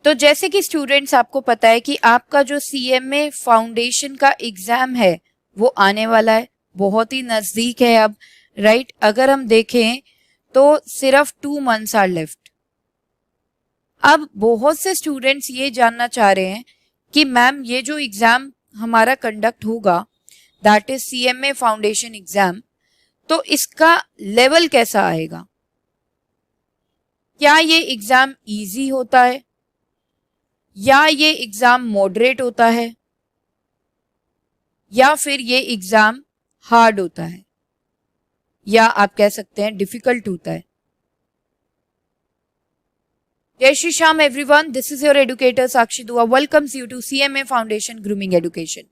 तो जैसे कि स्टूडेंट्स आपको पता है कि आपका जो CMA फाउंडेशन का एग्जाम है वो आने वाला है, बहुत ही नजदीक है अब, राइट। अगर हम देखें तो सिर्फ 2 months आर लेफ्ट। अब बहुत से स्टूडेंट्स ये जानना चाह रहे हैं कि मैम ये जो एग्जाम हमारा कंडक्ट होगा that is CMA foundation exam, तो इसका लेवल कैसा आएगा? क्या ये एग्जाम इजी होता है या ये एग्जाम मॉडरेट होता है या फिर ये एग्जाम हार्ड होता है या आप कह सकते हैं डिफिकल्ट होता है? जय Shri Shyam everyone, this is your educator Sakshi Dua welcomes you to CMA foundation grooming education.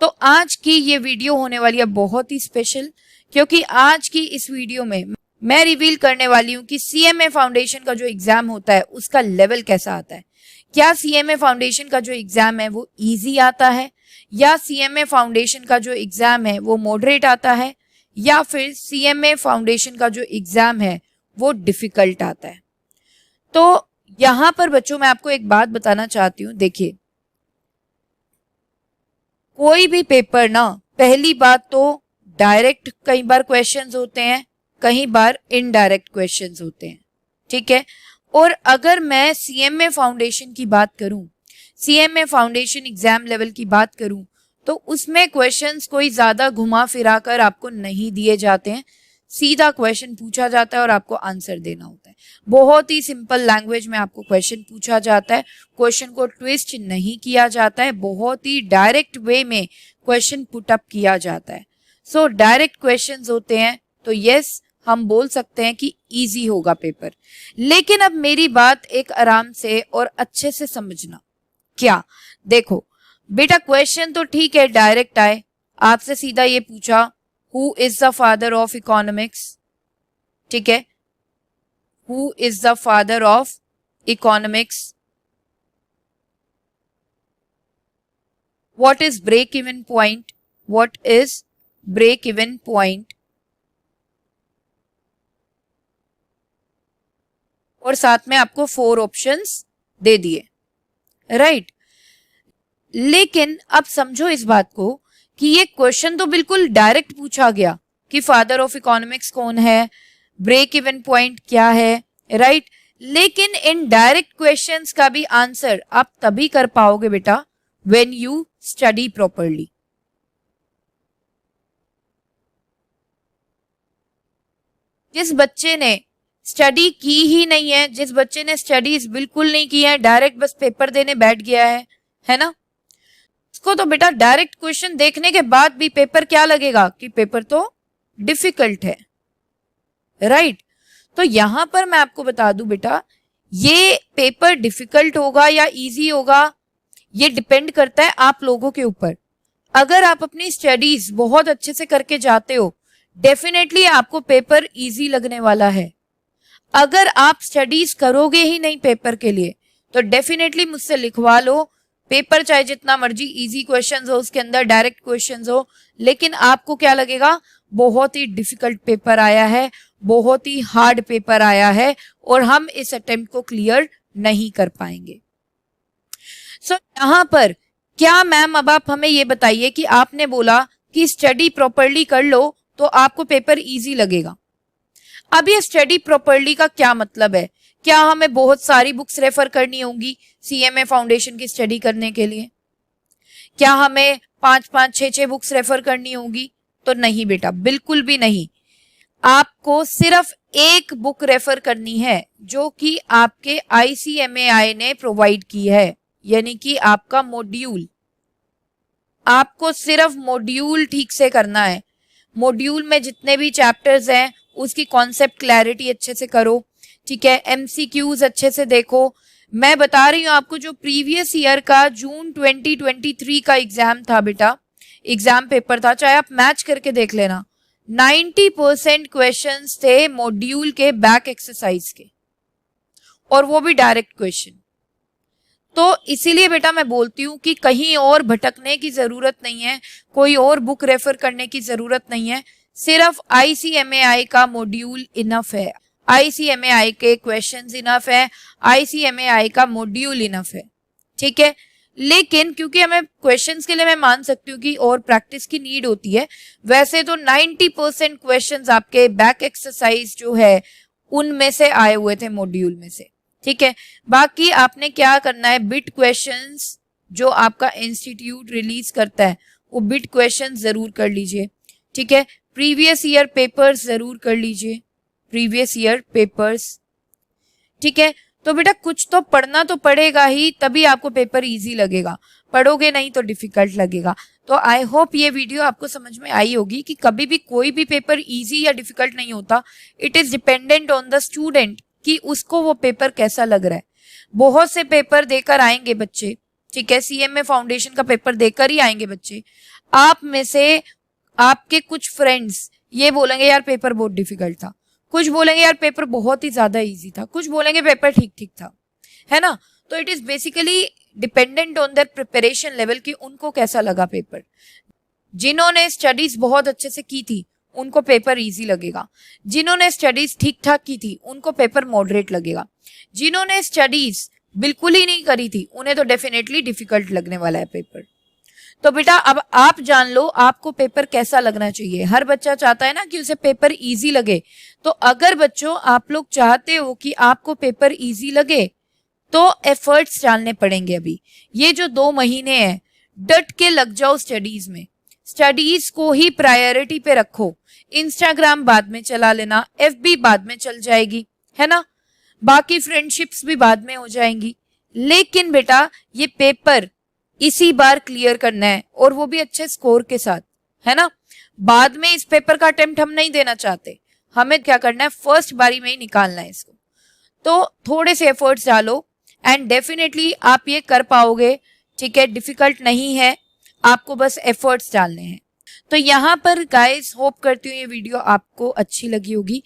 तो आज की ये वीडियो होने वाली है बहुत ही स्पेशल, क्योंकि आज की इस वीडियो में मैं रिवील करने वाली हूँ कि CMA फाउंडेशन का जो एग्जाम होता है उसका लेवल कैसा आता है। क्या CMA फाउंडेशन का जो एग्जाम है वो इजी आता है या CMA फाउंडेशन का जो एग्जाम है वो मॉडरेट आता है या फिर CMA फाउंडेशन का जो एग्जाम है वो डिफिकल्ट आता है। तो यहां पर बच्चों मैं आपको एक बात बताना चाहती हूँ। देखिए, कोई भी पेपर ना, पहली बात तो डायरेक्ट कई बार क्वेश्चंस होते हैं, कई बार इनडायरेक्ट क्वेश्चंस होते हैं, ठीक है। और अगर मैं CMA फाउंडेशन की बात करूं, CMA फाउंडेशन एग्जाम लेवल की बात करूं, तो उसमें क्वेश्चंस कोई ज्यादा घुमा फिरा कर आपको नहीं दिए जाते हैं, सीधा क्वेश्चन पूछा जाता है और आपको आंसर देना होता है। बहुत ही सिंपल लैंग्वेज में आपको क्वेश्चन पूछा जाता है, क्वेश्चन को ट्विस्ट नहीं किया जाता है, बहुत ही डायरेक्ट वे में क्वेश्चन पुट अप किया जाता है। सो डायरेक्ट क्वेश्चंस होते हैं, तो यस हम बोल सकते हैं कि इजी होगा पेपर। लेकिन अब मेरी बात एक आराम से और अच्छे से समझना। क्या देखो बेटा, क्वेश्चन तो ठीक है डायरेक्ट आए, आपसे सीधा ये पूछा Who is the father of economics? ठीक है, Who is the father of economics? What is break-even point? What is break-even point? और साथ में आपको 4 ऑप्शंस दे दिए, राइट। लेकिन अब समझो इस बात को कि ये क्वेश्चन तो बिल्कुल डायरेक्ट पूछा गया कि फादर ऑफ इकोनॉमिक्स कौन है, ब्रेक इवन पॉइंट क्या है, राइट। लेकिन इन डायरेक्ट क्वेश्चंस का भी आंसर आप तभी कर पाओगे बेटा व्हेन यू स्टडी प्रॉपरली। जिस बच्चे ने स्टडी की ही नहीं है, जिस बच्चे ने स्टडीज बिल्कुल नहीं की है, डायरेक्ट बस पेपर देने बैठ गया है ना, उसको तो बेटा डायरेक्ट क्वेश्चन देखने के बाद भी पेपर क्या लगेगा कि पेपर तो डिफिकल्ट है, राइट। तो यहां पर मैं आपको बता दूं बेटा, ये पेपर डिफिकल्ट होगा या इजी होगा ये डिपेंड करता है आप लोगों के ऊपर। अगर आप अपनी स्टडीज बहुत अच्छे से करके जाते हो, डेफिनेटली आपको पेपर इजी लगने वाला है। अगर आप स्टडीज करोगे ही नहीं पेपर के लिए, तो डेफिनेटली मुझसे लिखवा लो, पेपर चाहे जितना मर्जी इजी क्वेश्चंस हो, उसके अंदर डायरेक्ट क्वेश्चंस हो, लेकिन आपको क्या लगेगा बहुत ही डिफिकल्ट पेपर आया है, बहुत ही हार्ड पेपर आया है और हम इस अटेम्प्ट को क्लियर नहीं कर पाएंगे। सो यहां पर क्या मैम, अब आप हमें ये बताइए कि आपने बोला कि स्टडी प्रॉपरली कर लो तो आपको पेपर इजी लगेगा। अब ये स्टडी प्रॉपरली का क्या मतलब है? क्या हमें बहुत सारी बुक्स रेफर करनी होंगी CMA फाउंडेशन की स्टडी करने के लिए? क्या हमें 5-5, 6-6 बुक्स रेफर करनी होगी? तो नहीं बेटा, बिल्कुल भी नहीं। आपको सिर्फ एक बुक रेफर करनी है जो कि आपके ICMAI ने प्रोवाइड की है, यानी कि आपका मॉड्यूल। आपको सिर्फ मॉड्यूल ठीक से करना है। मॉड्यूल में जितने भी चैप्टर्स हैं उसकी कॉन्सेप्ट क्लैरिटी अच्छे से करो, ठीक है। MCQs अच्छे से देखो। मैं बता रही हूँ आपको, जो प्रीवियस ईयर का जून 2023 का एग्जाम था बेटा, एग्जाम पेपर था, चाहे आप मैच करके देख लेना, 90% क्वेश्चंस थे मॉड्यूल के बैक एक्सरसाइज के, और वो भी डायरेक्ट क्वेश्चन। तो इसीलिए बेटा मैं बोलती हूँ कि कहीं और भटकने की जरूरत नहीं है, कोई और बुक रेफर करने की जरूरत नहीं है, सिर्फ ICMAI का मॉड्यूल इनफ है। ICMAI के क्वेश्चंस इनफ है, ICMAI का मॉड्यूल इनफ है, ठीक है। लेकिन क्योंकि हमें क्वेश्चंस के लिए मैं मान सकती हूँ कि और प्रैक्टिस की नीड होती है, वैसे तो 90% क्वेश्चंस आपके बैक एक्सरसाइज जो है उनमें से आए हुए थे, मॉड्यूल में से, ठीक है। बाकी आपने क्या करना है, बिट क्वेश्चंस जो आपका इंस्टीट्यूट रिलीज करता है वो बिट क्वेश्चंस जरूर कर लीजिए, ठीक है। प्रीवियस ईयर पेपर्स जरूर कर लीजिए, प्रीवियस ईयर पेपर्स, ठीक है। तो बेटा कुछ तो पढ़ना तो पड़ेगा ही, तभी आपको पेपर इजी लगेगा, पढ़ोगे नहीं तो डिफिकल्ट लगेगा। तो आई होप ये वीडियो आपको समझ में आई होगी कि कभी भी कोई भी पेपर इजी या डिफिकल्ट नहीं होता, it is dependent on the student कि उसको वो पेपर कैसा लग रहा है। बहुत से पेपर देकर आएंगे बच्चे, ठीक है, CMA फाउंडेशन का पेपर देकर ही आएंगे बच्चे। आप में से आपके कुछ फ्रेंड्स ये बोलेंगे यार पेपर बहुत डिफिकल्ट था, कुछ बोलेंगे यार पेपर बहुत ही ज्यादा इजी था, कुछ बोलेंगे पेपर ठीक ठीक था, है ना। तो it is basically dependent on their preparation level कि उनको कैसा लगा पेपर। जिन्होंने स्टडीज बहुत अच्छे से की थी उनको पेपर इजी लगेगा, जिन्होंने स्टडीज ठीक ठाक की थी उनको पेपर मॉडरेट लगेगा, जिन्होंने स्टडीज बिल्कुल ही नहीं करी थी उन्हें तो डेफिनेटली डिफिकल्ट लगने वाला है पेपर। तो बेटा अब आप जान लो आपको पेपर कैसा लगना चाहिए। हर बच्चा चाहता है ना कि उसे पेपर इजी लगे। तो अगर बच्चों आप लोग चाहते हो कि आपको पेपर इजी लगे तो एफर्ट्स डालने पड़ेंगे। अभी ये जो 2 महीने हैं डट के लग जाओ स्टडीज में, स्टडीज को ही प्रायोरिटी पे रखो। इंस्टाग्राम बाद में चला लेना, FB बाद में चल जाएगी, है ना, बाकी फ्रेंडशिप्स भी बाद में हो जाएंगी, लेकिन बेटा ये पेपर इसी बार क्लियर करना है और वो भी अच्छे स्कोर के साथ, है ना। बाद में इस पेपर का अटेम्प्ट हम नहीं देना चाहते, हमें क्या करना है फर्स्ट बारी में ही निकालना है इसको। तो थोड़े से एफर्ट्स डालो एंड डेफिनेटली आप ये कर पाओगे, ठीक है। डिफिकल्ट नहीं है, आपको बस एफर्ट्स डालने हैं। तो यहाँ पर गाइस होप करती हूँ ये वीडियो आपको अच्छी लगी होगी।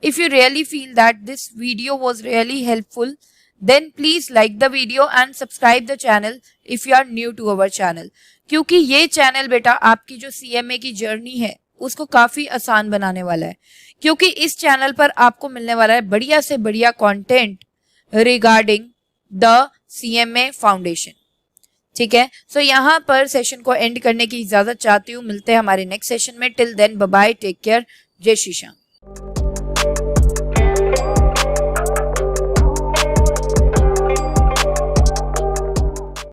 If you really feel that this video was really helpful then please like the video and subscribe the channel if you are new to our channel। क्योंकि ये चैनल बेटा आपकी जो CMA की जर्नी है उसको काफी आसान बनाने वाला है, क्योंकि इस चैनल पर आपको मिलने वाला है बढ़िया से बढ़िया content regarding the CMA foundation, ठीक है। सो यहाँ पर सेशन को एंड करने की इजाजत चाहती हूँ। मिलते हैं हमारे नेक्स्ट सेशन में। Till then bye bye, take care, जय श्री श्याम।